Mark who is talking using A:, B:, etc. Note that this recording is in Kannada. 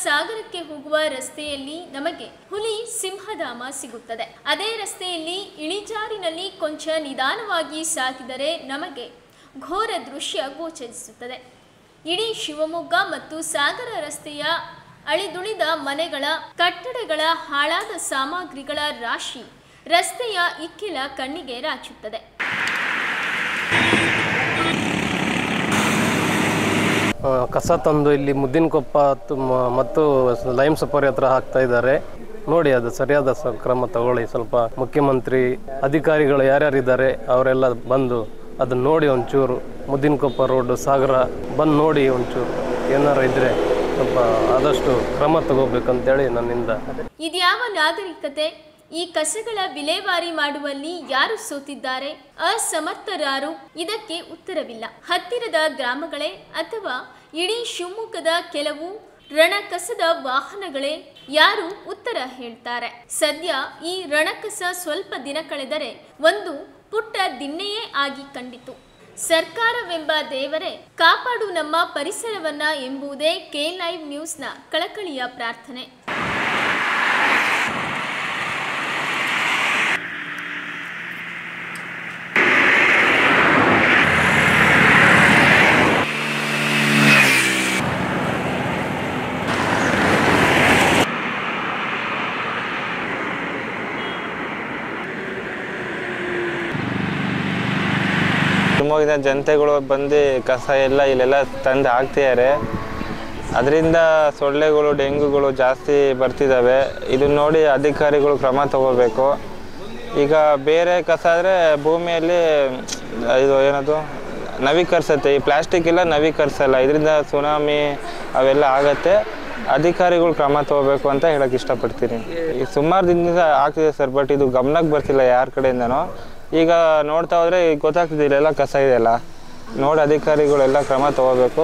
A: ಸಾಗರಕ್ಕೆ ಹೋಗುವ ರಸ್ತೆಯಲ್ಲಿ ನಮಗೆ ಹುಲಿ ಸಿಂಹಧಾಮ ಸಿಗುತ್ತದೆ. ಅದೇ ರಸ್ತೆಯಲ್ಲಿ ಇಳಿಜಾರಿನಲ್ಲಿ ಕೊಂಚ ನಿಧಾನವಾಗಿ ಸಾಗಿದರೆ ನಮಗೆ ಘೋರ ದೃಶ್ಯ ಗೋಚರಿಸುತ್ತದೆ. ಇಡೀ ಶಿವಮೊಗ್ಗ ಮತ್ತು ಸಾಗರ ರಸ್ತೆಯ ಅಳಿದುಳಿದ ಮನೆಗಳ, ಕಟ್ಟಡಗಳ, ಹಾಳಾದ ಸಾಮಗ್ರಿಗಳ ರಾಶಿ ರಸ್ತೆಯ ಇಕ್ಕೆಲ ಕಣ್ಣಿಗೆ ರಾಚುತ್ತದೆ.
B: ಕಸ ತಂದು ಇಲ್ಲಿ ಮುದ್ದಿನಕೊಪ್ಪ ಮತ್ತು ಲೈಮ್ ಸಫಾರಿ ಹತ್ರ ಹಾಕ್ತಾ ಇದ್ದಾರೆ. ನೋಡಿ, ಅದು ಸರಿಯಾದ ಕ್ರಮ ತಗೊಳ್ಳಿ. ಸ್ವಲ್ಪ ಮುಖ್ಯಮಂತ್ರಿ, ಅಧಿಕಾರಿಗಳು ಯಾರ್ಯಾರಿದ್ದಾರೆ ಅವರೆಲ್ಲ ಬಂದು ಅದನ್ನ ನೋಡಿ ಒಂಚೂರು ಮುದ್ದಿನಕೊಪ್ಪ ರೋಡ್ ಸಾಗರ ಬಂದು ನೋಡಿ ಒಂಚೂರು ಏನಾರು ಇದ್ರೆ ಸ್ವಲ್ಪ ಆದಷ್ಟು ಕ್ರಮ ತಗೋಬೇಕಂತೇಳಿ ನನ್ನಿಂದ.
A: ಇದ್ಯಾವ ನಾಗರಿಕತೆ? ಈ ಕಸಗಳ ವಿಲೇವಾರಿ ಮಾಡುವಲ್ಲಿ ಯಾರು ಸೋತಿದ್ದಾರೆ? ಅಸಮರ್ಥರಾರು? ಇದಕ್ಕೆ ಉತ್ತರವಿಲ್ಲ. ಹತ್ತಿರದ ಗ್ರಾಮಗಳೇ ಅಥವಾ ಇಡೀ ಶಿವಮೊಗ್ಗದ ಕೆಲವು ರಣಕಸದ ವಾಹನಗಳೇ? ಯಾರು ಉತ್ತರ ಹೇಳ್ತಾರೆ? ಸದ್ಯ ಈ ರಣಕಸ ಸ್ವಲ್ಪ ದಿನ ಕಳೆದರೆ ಒಂದು ಪುಟ್ಟ ದಿಣ್ಣೆಯೇ ಆಗಿ ಕಂಡಿತು. ಸರ್ಕಾರವೆಂಬ ದೇವರೇ ಕಾಪಾಡು ನಮ್ಮ ಪರಿಸರವನ್ನ ಎಂಬುದೇ K-Live ನ್ಯೂಸ್ನ ಕಳಕಳಿಯ ಪ್ರಾರ್ಥನೆ.
C: ಶಿವಮೊಗ್ಗದ ಜನತೆಗಳು ಬಂದು ಕಸ ಎಲ್ಲ ಇಲ್ಲೆಲ್ಲ ತಂದು ಹಾಕ್ತಿದ್ದಾರೆ. ಅದರಿಂದ ಸೊಳ್ಳೆಗಳು, ಡೆಂಗುಗಳು ಜಾಸ್ತಿ ಬರ್ತಿದ್ದಾವೆ. ಇದನ್ನ ನೋಡಿ ಅಧಿಕಾರಿಗಳು ಕ್ರಮ ತಗೋಬೇಕು. ಈಗ ಬೇರೆ ಕಸ ಆದರೆ ಭೂಮಿಯಲ್ಲಿ ಇದು ಏನದು ನವೀಕರಿಸುತ್ತೆ. ಈ ಪ್ಲಾಸ್ಟಿಕ್ ಎಲ್ಲ ನವೀಕರಿಸಲ್ಲ. ಇದರಿಂದ ಸುನಾಮಿ ಅವೆಲ್ಲ ಆಗತ್ತೆ. ಅಧಿಕಾರಿಗಳು ಕ್ರಮ ತಗೋಬೇಕು ಅಂತ ಹೇಳಕ್ಕೆ ಇಷ್ಟಪಡ್ತೀನಿ. ಈ ಸುಮಾರು ದಿನದಿಂದ ಆಗ್ತಿದೆ ಸರ್, ಬಟ್ ಇದು ಗಮನಕ್ಕೆ ಬರ್ತಿಲ್ಲ ಯಾರ ಕಡೆಯಿಂದನೋ. ಈಗ ನೋಡ್ತಾ ಹೋದರೆ ಗೊತ್ತಾಗ್ತಿದೆ ಇಲ್ಲೆಲ್ಲ ಕಸ ಇದೆಯಲ್ಲ. ನೋಡಿ ಅಧಿಕಾರಿಗಳೆಲ್ಲ ಕ್ರಮ ತಗೋಬೇಕು.